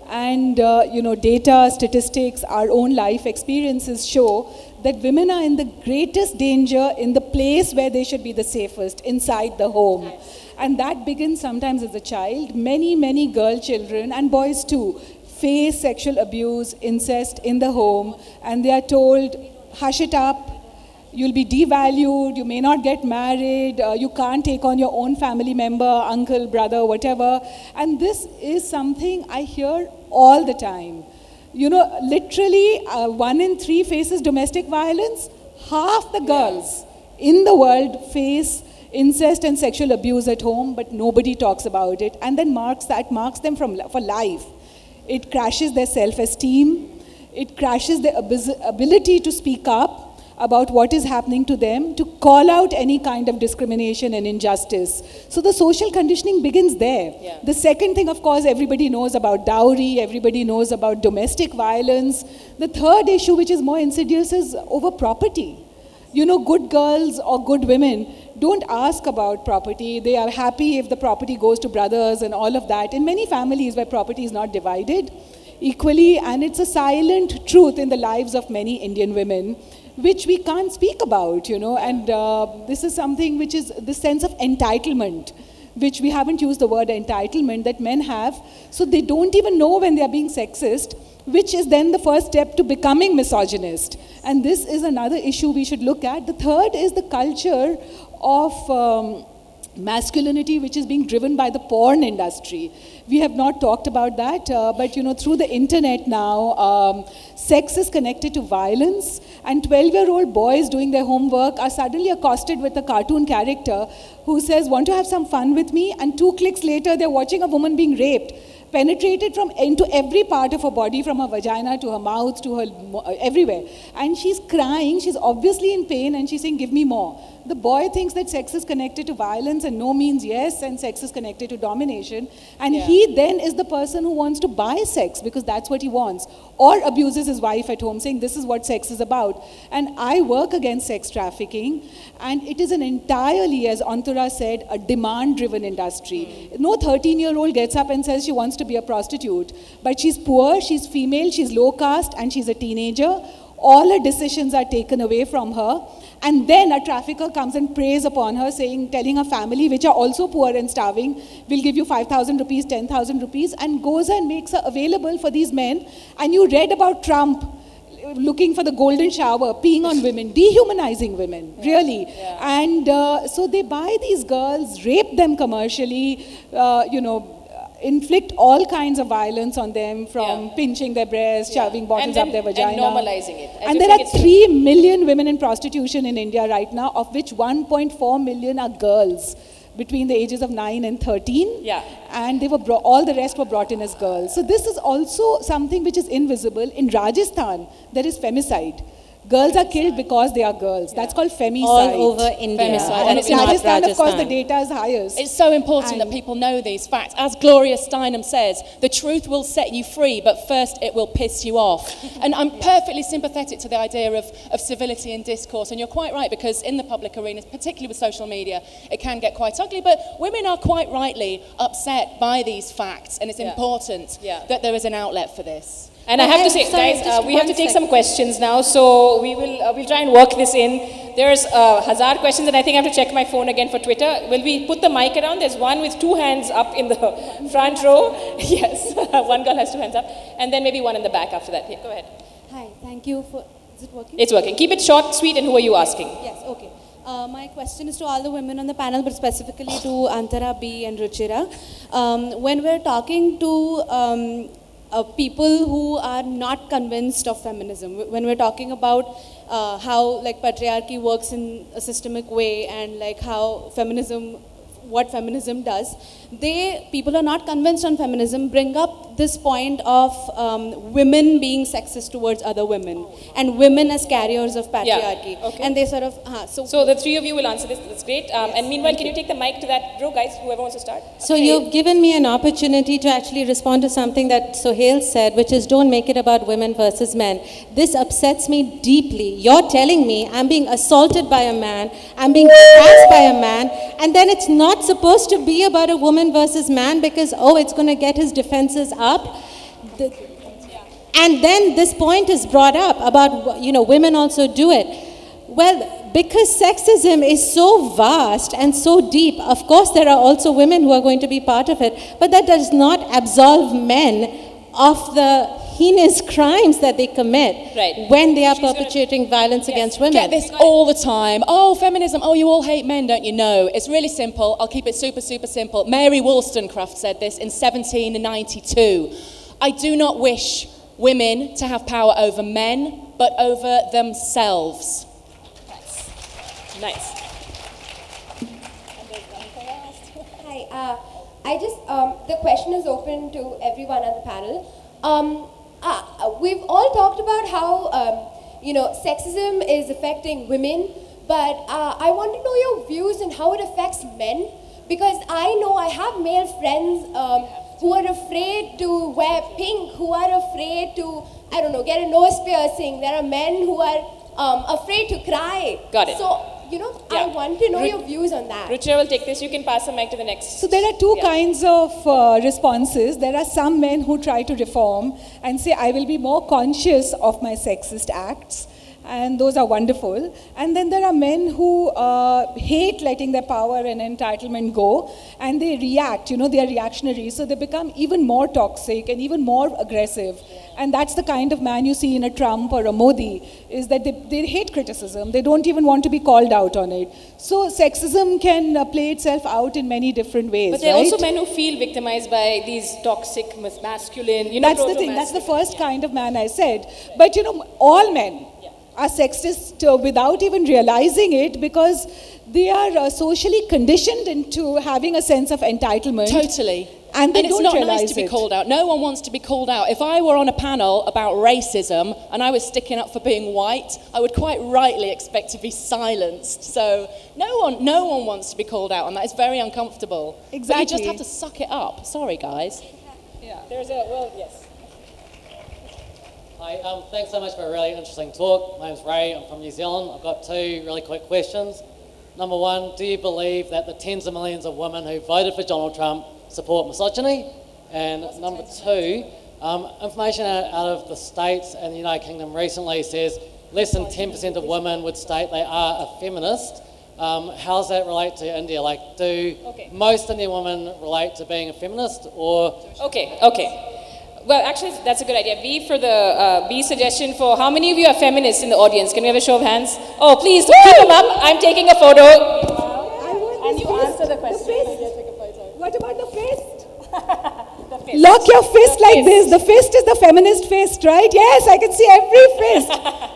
And data, statistics, our own life experiences show that women are in the greatest danger in the place where they should be the safest, inside the home. And that begins sometimes as a child. Many girl children, and boys too, face sexual abuse, incest in the home, and they are told, hush it up, you'll be devalued, you may not get married, you can't take on your own family member, uncle, brother, whatever. And this is something I hear all the time. Literally, 1 in 3 faces domestic violence. half the girls in the world face incest and sexual abuse at home, but nobody talks about it, and then marks them for life. It crashes their self-esteem. It crashes their ability to speak up about what is happening to them, to call out any kind of discrimination and injustice. So the social conditioning begins there. Yeah. The second thing, of course, everybody knows about dowry, everybody knows about domestic violence. The third issue, which is more insidious, is over property. You know, good girls or good women don't ask about property. They are happy if the property goes to brothers and all of that. In many families where property is not divided equally, and it's a silent truth in the lives of many Indian women, which we can't speak about, you know, and this is something which is the sense of entitlement, which we haven't used the word entitlement, that men have, so they don't even know when they are being sexist, which is then the first step to becoming misogynist. And this is another issue we should look at. The third is the culture of masculinity, which is being driven by the porn industry. We have not talked about that, but you know, through the internet now, sex is connected to violence, and 12-year-old boys doing their homework are suddenly accosted with a cartoon character who says, "Want to have some fun with me?" And 2 clicks later, they're watching a woman being raped, penetrated into every part of her body, from her vagina to her mouth to her everywhere. And she's crying, she's obviously in pain, and she's saying, "Give me more." The boy thinks that sex is connected to violence and no means yes, and sex is connected to domination. And he then is the person who wants to buy sex because that's what he wants, or abuses his wife at home, saying this is what sex is about. And I work against sex trafficking, and it is an entirely, as Antara said, a demand-driven industry. No 13-year-old gets up and says she wants to be a prostitute, but she's poor, she's female, she's low caste, and she's a teenager. All her decisions are taken away from her. And then a trafficker comes and preys upon her, telling her family, which are also poor and starving, "We'll give you 5,000 rupees, 10,000 rupees," and goes and makes her available for these men. And you read about Trump looking for the golden shower, peeing on women, dehumanizing women, really. Yeah. And so they buy these girls, rape them commercially, inflict all kinds of violence on them, from pinching their breasts, shoving bottles up their vagina. And normalizing it. And there are 3 million women in prostitution in India right now, of which 1.4 million are girls between the ages of 9 and 13. Yeah. And they were all the rest were brought in as girls. So this is also something which is invisible. In Rajasthan, there is femicide. Girls are killed because they are girls. That's called femicide. All over India. Femicide. And And in it's not Rajasthan, of course, the Rajasthan. data is highest. It's so important that people know these facts. As Gloria Steinem says, the truth will set you free, but first it will piss you off. And I'm perfectly sympathetic to the idea of civility and discourse. And you're quite right, because in the public arena, particularly with social media, it can get quite ugly. But women are quite rightly upset by these facts, and it's important that there is an outlet for this. And I have to say, guys, we have to take some questions now, so we'll try and work this in. There's 1,000 questions, and I think I have to check my phone again for Twitter. Will we put the mic around? There's one with 2 hands up in the front row. Yes, one girl has 2 hands up, and then maybe one in the back after that. Yeah, go ahead. Hi, thank you for. Is it working? It's working. Keep it short, sweet, and who are you asking? Yes, okay. My question is to all the women on the panel, but specifically to Antara B and Ruchira. When we're talking to people who are not convinced of feminism, when we're talking about how like patriarchy works in a systemic way, and like how what feminism does, people are not convinced on feminism, bring up this point of women being sexist towards other women, and women as carriers of patriarchy. Yeah, okay. And they sort of, So the 3 of you will answer this. That's great. Yes. And meanwhile, can you take the mic to that row, guys? Whoever wants to start. So you've given me an opportunity to actually respond to something that Sohail said, which is don't make it about women versus men. This upsets me deeply. You're telling me I'm being assaulted by a man, I'm being harassed by a man, and then it's not supposed to be about a woman versus man because, it's going to get his defenses up. And then this point is brought up about, women also do it. Well, because sexism is so vast and so deep, of course there are also women who are going to be part of it, but that does not absolve men of the heinous crimes that they commit when they are perpetrating violence against women. Get this all the time. Oh, feminism. Oh, you all hate men, don't you? No, it's really simple. I'll keep it super, super simple. Mary Wollstonecraft said this in 1792. I do not wish women to have power over men, but over themselves. Nice. Hi, the question is open to everyone on the panel. We've all talked about how, sexism is affecting women, but I want to know your views on how it affects men, because I know I have male friends who are afraid to wear pink, who are afraid to, get a nose piercing. There are men who are afraid to cry. Got it. So, I want to know your views on that. Ruchira will take this. You can pass the mic to the next. So there are two kinds of responses. There are some men who try to reform and say, I will be more conscious of my sexist acts. And those are wonderful. And then there are men who hate letting their power and entitlement go, and they react, they are reactionary, so they become even more toxic and even more aggressive. And that's the kind of man you see in a Trump or a Modi, is that they hate criticism. They don't even want to be called out on it. So sexism can play itself out in many different ways. But there are right? also men who feel victimized by these toxic, masculine, That's the thing. That's the first kind of man I said. But all men are sexist without even realizing it, because they are socially conditioned into having a sense of entitlement. Totally. And they it's don't not realize nice to be it. called out. No one wants to be called out. If I were on a panel about racism and I was sticking up for being white, I would quite rightly expect to be silenced. So no one wants to be called out on that. It's very uncomfortable. Exactly. But you just have to suck it up. Sorry, guys. Yes. Hi, thanks so much for a really interesting talk. My name's Ray, I'm from New Zealand. I've got two really quick questions. Number one, do you believe that the tens of millions of women who voted for Donald Trump support misogyny? And number two, information out of the States and the United Kingdom recently says less than 10% of women would state they are a feminist. How does that relate to India? Do most Indian women relate to being a feminist, or? Okay. Well, actually, that's a good idea. B for the B suggestion for how many of you are feminists in the audience? Can we have a show of hands? Oh, please keep them up. I'm taking a photo. And you answer the question. What about the fist? Lock your fist like this. The fist is the feminist fist, right? Yes, I can see every fist.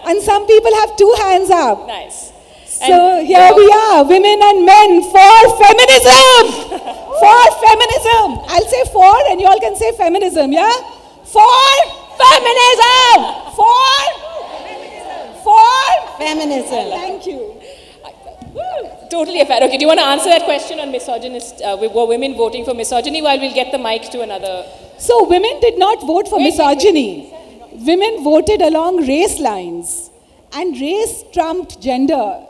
And some people have two hands up. Nice. So here we are, women and men for feminism. For feminism. I'll say for, and you all can say feminism, yeah? For feminism. For Feminism. Thank you. Totally a fair. Okay, do you want to answer that question on misogynist, were women voting for misogyny, while we'll get the mic to another? So women did not vote for misogyny. Women voted along race lines. And race trumped gender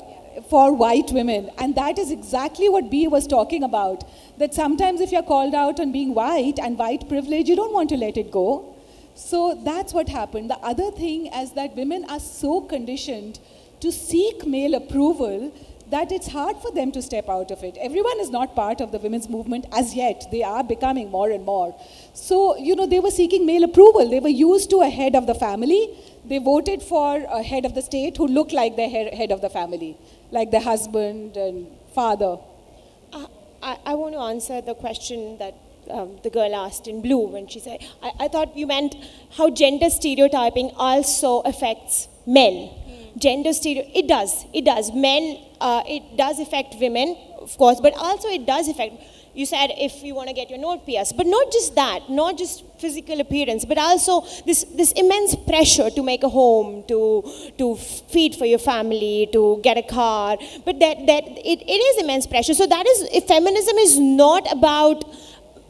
for white women. And that is exactly what B was talking about. That sometimes if you're called out on being white and white privilege, you don't want to let it go. So that's what happened. The other thing is that women are so conditioned to seek male approval that it's hard for them to step out of it. Everyone is not part of the women's movement as yet. They are becoming more and more. So, they were seeking male approval. They were used to a head of the family. They voted for a head of the state who looked like the head of the family, like their husband and father. I want to answer the question that the girl asked in blue when she said, I thought you meant how gender stereotyping also affects men. It does. Men, it does affect women, of course, but also it does affect, you said if you want to get your nose pierced, but not just that, not just physical appearance, but also this immense pressure to make a home, to feed for your family, to get a car, but that it is immense pressure. So that is, feminism is not about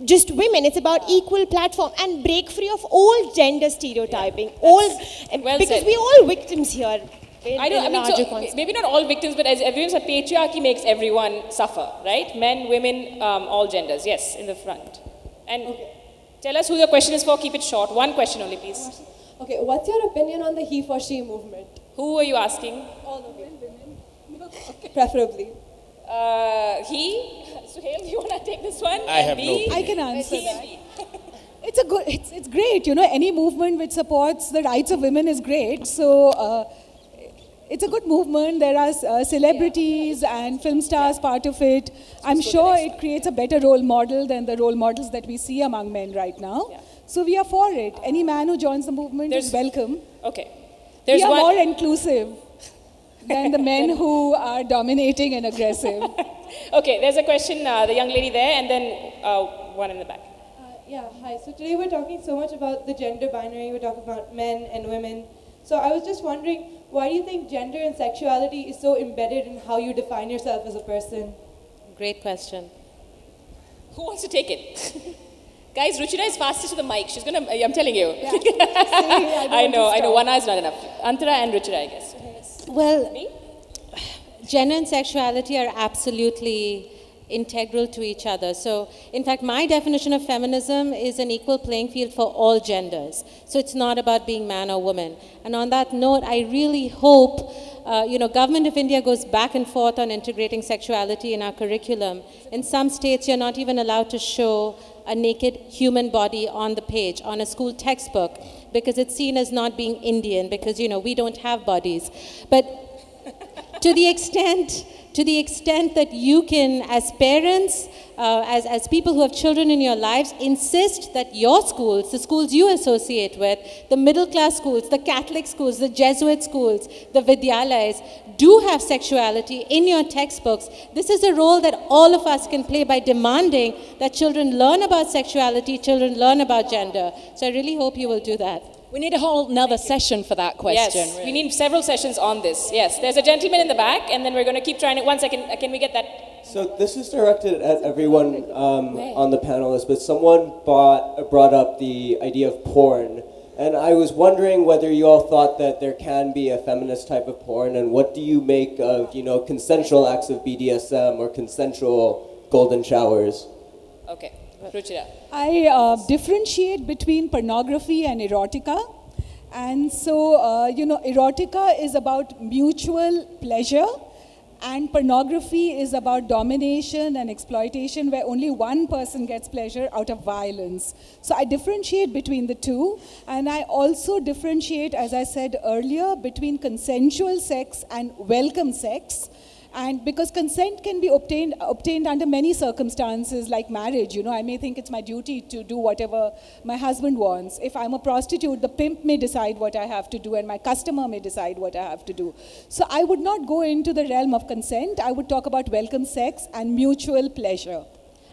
just women, it's about equal platform and break free of all gender stereotyping, because said. we're all victims here. Maybe not all victims, but as everyone said, patriarchy makes everyone suffer, right? Men, women, all genders. Yes, in the front. And tell us who the question is for. Keep it short. One question only, please. Okay, what's your opinion on the he for she movement? Who are you asking? All the women. Preferably. He. Suhail, you want to take this one? I have no I can answer He and that. B. It's great, any movement which supports the rights of women is great. So it's a good movement. There are celebrities and film stars part of it. I'm sure it creates a better role model than the role models that we see among men right now. Yeah. So we are for it. Any man who joins the movement is welcome. Okay. We are more inclusive. than the men who are dominating and aggressive. Okay, there's a question, the young lady there, and then one in the back. Yeah, hi. So today we're talking so much about the gender binary, we're talking about men and women. So I was just wondering, why do you think gender and sexuality is so embedded in how you define yourself as a person? Great question. Who wants to take it? Guys, Ruchira is fastest to the mic. She's gonna, I'm telling you. I know, one hour is not enough. Antara and Ruchira, I guess. Well, Me? gender and sexuality are absolutely integral to each other. So, in fact, my definition of feminism is an equal playing field for all genders. So it's not about being man or woman. And on that note, I really hope, Government of India goes back and forth on integrating sexuality in our curriculum. In some states, you're not even allowed to show a naked human body on the page, on a school textbook, because it's seen as not being Indian, because, we don't have bodies. But to the extent that you can, as parents, as people who have children in your lives, insist that your schools, the schools you associate with, the middle class schools, the Catholic schools, the Jesuit schools, the Vidyalayas, do have sexuality in your textbooks. This is a role that all of us can play by demanding that children learn about sexuality, children learn about gender. So I really hope you will do that. We need a whole another session for that question. Yes, really. we need several sessions on this. Yes, there's a gentleman in the back, and then we're going to keep trying it. 1 second, can we get that? So this is directed at everyone on the panelists, but someone brought up the idea of porn, and I was wondering whether you all thought that there can be a feminist type of porn, and what do you make of consensual acts of BDSM or consensual golden showers? Okay, Ruchira. I differentiate between pornography and erotica. And so, erotica is about mutual pleasure, and pornography is about domination and exploitation, where only one person gets pleasure out of violence. So I differentiate between the two, and I also differentiate, as I said earlier, between consensual sex and welcome sex. And because consent can be obtained under many circumstances, like marriage. I may think it's my duty to do whatever my husband wants. If I'm a prostitute, the pimp may decide what I have to do, and my customer may decide what I have to do. So I would not go into the realm of consent. I would talk about welcome sex and mutual pleasure.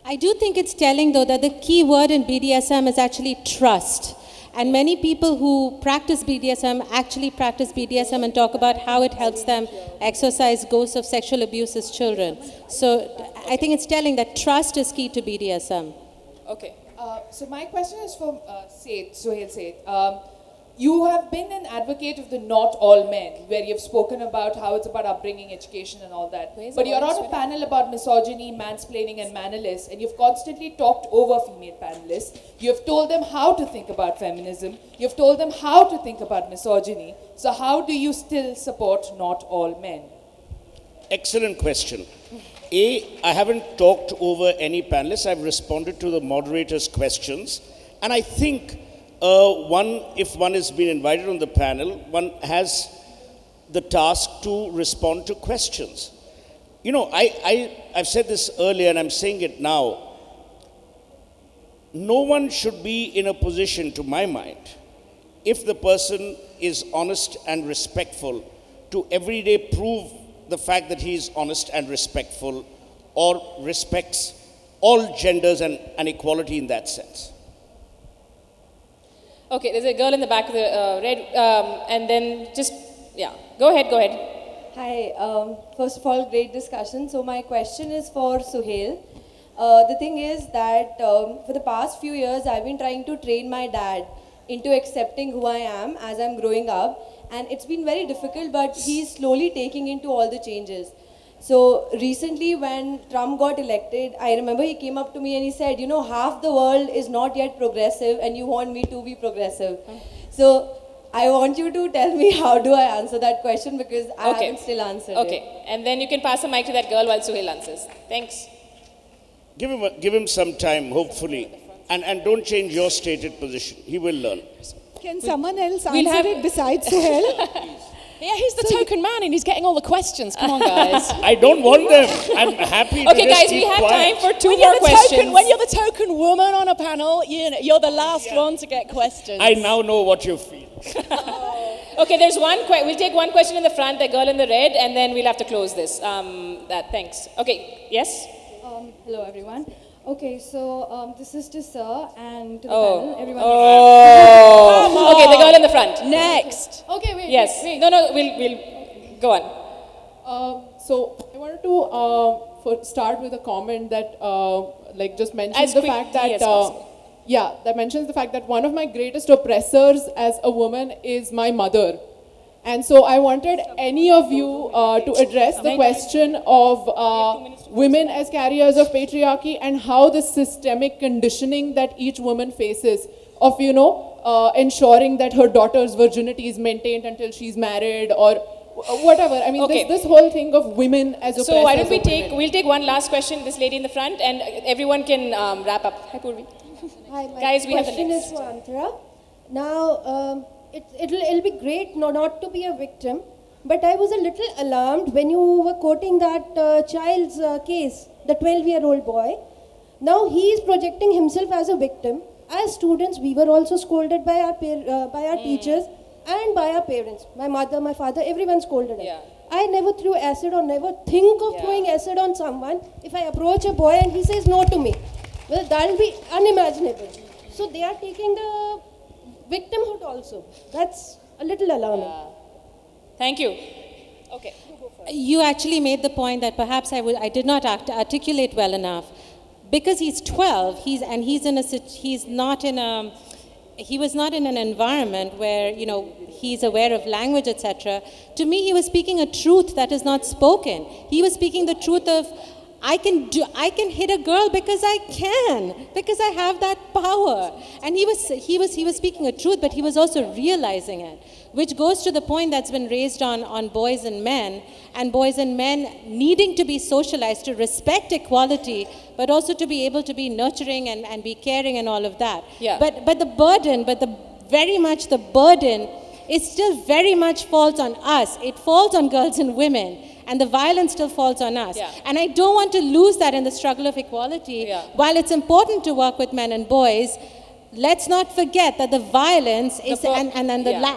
I do think it's telling, though, that the key word in BDSM is actually trust. And many people who practice BDSM actually practice BDSM and talk about how it helps them exorcise ghosts of sexual abuse as children. So I think it's telling that trust is key to BDSM. Okay. So my question is for Sohail Seth. You have been an advocate of the not all men, where you've spoken about how it's about upbringing, education and all that. But you're on a panel about misogyny, mansplaining and mannerless, and you've constantly talked over female panelists. You've told them how to think about feminism. You've told them how to think about misogyny. So how do you still support not all men? Excellent question. I haven't talked over any panelists. I've responded to the moderator's questions. And I think if one has been invited on the panel, one has the task to respond to questions. I've said this earlier and I'm saying it now. No one should be in a position, to my mind, if the person is honest and respectful, to every day prove the fact that he is honest and respectful or respects all genders and equality in that sense. Okay, there's a girl in the back of the red, and then go ahead. Hi, first of all, great discussion. So my question is for Sohail. The thing is that for the past few years, I've been trying to train my dad into accepting who I am as I'm growing up. And it's been very difficult, but he's slowly taking into all the changes. So recently when Trump got elected, I remember he came up to me and he said, half the world is not yet progressive and you want me to be progressive. So I want you to tell me how do I answer that question, because I haven't still answered it. Okay, and then you can pass the mic to that girl while Sohail answers. Thanks. Give him some time, hopefully. And don't change your stated position. He will learn. Can someone else answer it besides Sohail? Yeah, he's the token man and he's getting all the questions. Come on, guys. I don't want them. I'm happy to Okay, just guys, keep we have quiet. time for two more questions. When you're the token woman on a panel, you're the last one to get questions. I now know what you feel. Okay, there's we'll take one question in the front, the girl in the red, and then we'll have to close this. Thanks. Okay, yes? Hello, everyone. Okay, so this is to Sir and to the Oh. panel. Everyone. Oh. Okay, the girl in the front. Next. Okay, wait. Yes. Wait. No, we'll go on. So I wanted to start with a comment that just mentions As the quickly fact that as possible. that mentions the fact that one of my greatest oppressors as a woman is my mother. And so I wanted any of you to address the question of women as carriers of patriarchy and how the systemic conditioning that each woman faces of, ensuring that her daughter's virginity is maintained until she's married or whatever. I mean, Okay. this whole thing of women as oppressors. So why don't of women. we'll take one last question, this lady in the front, and everyone can wrap up. Hi, Purvi. Hi, my Guys, we have the question next. is for Antara. Now, it'll be great not to be a victim, but I was a little alarmed when you were quoting that child's case, the 12-year-old boy. Now he is projecting himself as a victim. As students, we were also scolded by our teachers and by our parents. My mother, my father, everyone scolded us. Yeah. I never threw acid or never think of throwing acid on someone. If I approach a boy and he says no to me, well, that'll be unimaginable. So they are taking the victimhood also. That's a little alarming. Thank you. Okay. You actually made the point that perhaps I did not articulate well enough. Because he's 12, he was not in an environment where, he's aware of language, etc. To me, he was speaking a truth that is not spoken. He was speaking the truth of, I can hit a girl because I have that power. And he was speaking a truth, but he was also realizing it, which goes to the point that's been raised on boys and men needing to be socialized to respect equality, but also to be able to be nurturing and be caring and all of that. Yeah. But the burden it still very much falls on us. It falls on girls and women. And the violence still falls on us. Yeah. And I don't want to lose that in the struggle of equality. Yeah. While it's important to work with men and boys, let's not forget that the violence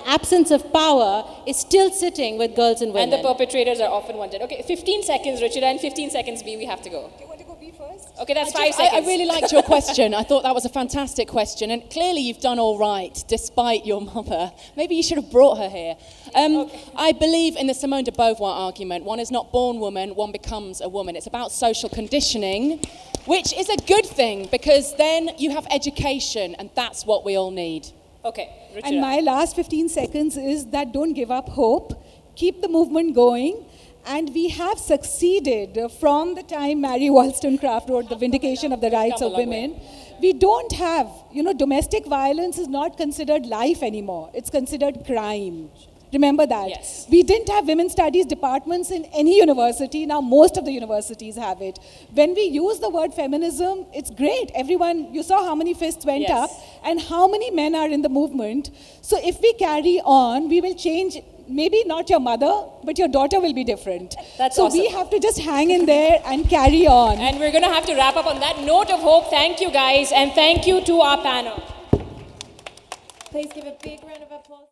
absence of power is still sitting with girls and women. And the perpetrators are often wanted. Okay, 15 seconds, Richard, and 15 seconds, B, we have to go. Do you want to go B first? Okay, that's 5 I seconds. really liked your question. I thought that was a fantastic question. And clearly you've done all right, despite your mother. Maybe you should have brought her here. I believe in the Simone de Beauvoir argument. One is not born woman, one becomes a woman. It's about social conditioning, which is a good thing because then you have education and that's what we all need. Okay, Richard. And my last 15 seconds is that don't give up hope. Keep the movement going. And we have succeeded from the time Mary Wollstonecraft wrote The Vindication of the Rights of Women. We don't have, domestic violence is not considered life anymore. It's considered crime. Remember that. Yes. We didn't have women's studies departments in any university. Now most of the universities have it. When we use the word feminism, it's great. Everyone, you saw how many fists went up and how many men are in the movement. So if we carry on, we will change. Maybe not your mother, but your daughter will be different. That's so awesome. we have to just hang in there and carry on. And we're going to have to wrap up on that note of hope. Thank you, guys, and thank you to our panel. Please give a big round of applause.